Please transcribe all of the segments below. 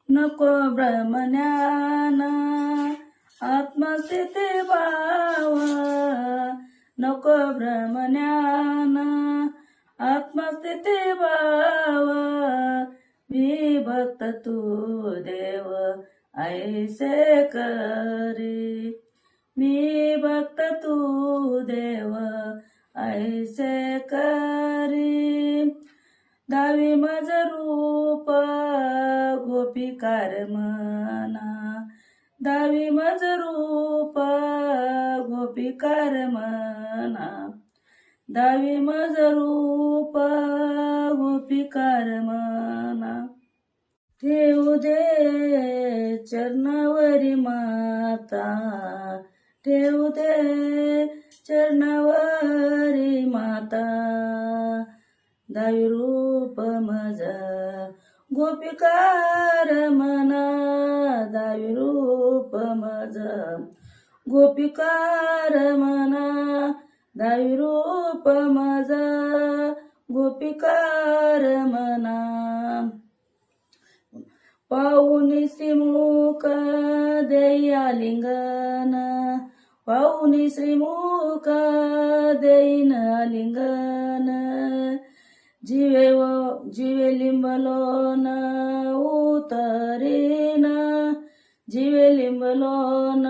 नको ब्रह्मज्ञान आत्मस्थिती भाव, नको ब्रह्मज्ञान आत्मस्थिती भाव, मी भक्त तू देव ऐसे करी, मी भक्त तू देव ऐसे करी, दावी मज रूप गोपिकार मना, दावी मज रूप गोपिकार मना, दावी मज रूप गोपिकार मना, ठेवू दे चरणावरी माता, ठेवू दे चरणावरी माता, दावी रूप मज गोपिकार मना, दावी रूप मज गोपिकार मना, दावी रूप मज गोपिकार मना, पाहुनी श्रीमुख देई आलिंगन, पाहुनी श्रीमुख देईन आलिंगन, जीवे लिंबलोन उतरेन, जीवे लिंबलोन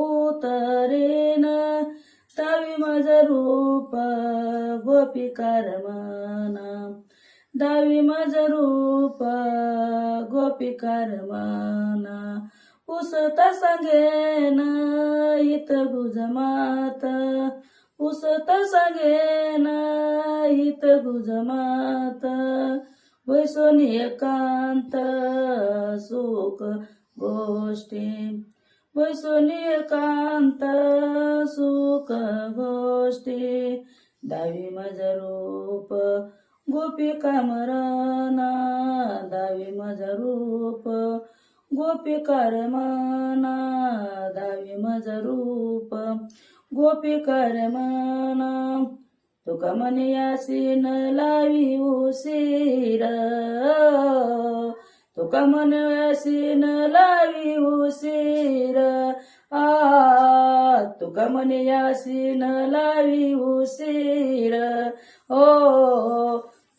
उतरेन, दावी मज रूप गोपिकार मना, दावी मज रूप गोपिकार मना, पुसता सांगेन हित गुजमात, पुसता सांगेन हित गुजमात, वैसोनी एकांत सुख गोष्टी, वैसोनी एकांत सुख गोष्टी, दावी मज रूप गोपिका मरना, दावी मज रूप गोपिकार मना, दावी मज रूप गोपिकार मना, तुका म्हणे यासीन लावी उशीर, तुका म्हणे यासीन लावी उशीर, तुका म्हणे यासीन लावी उशीर,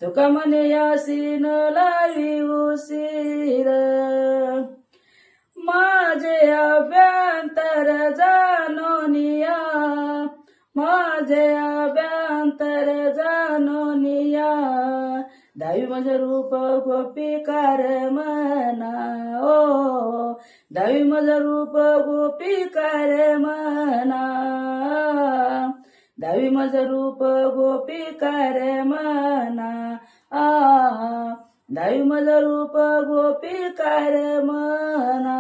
तुका म्हणे यासीन लावी उशीर, माझे अभ्यंतर जाणोनिया, माझे अभ्यंतर जाणोनिया, दावी मज रूप गोपिकार मना, दावी मज रूप गोपिकार मना, दावी मज रूप गोपिकार मना, दावी मज रूप गोपिकार मना.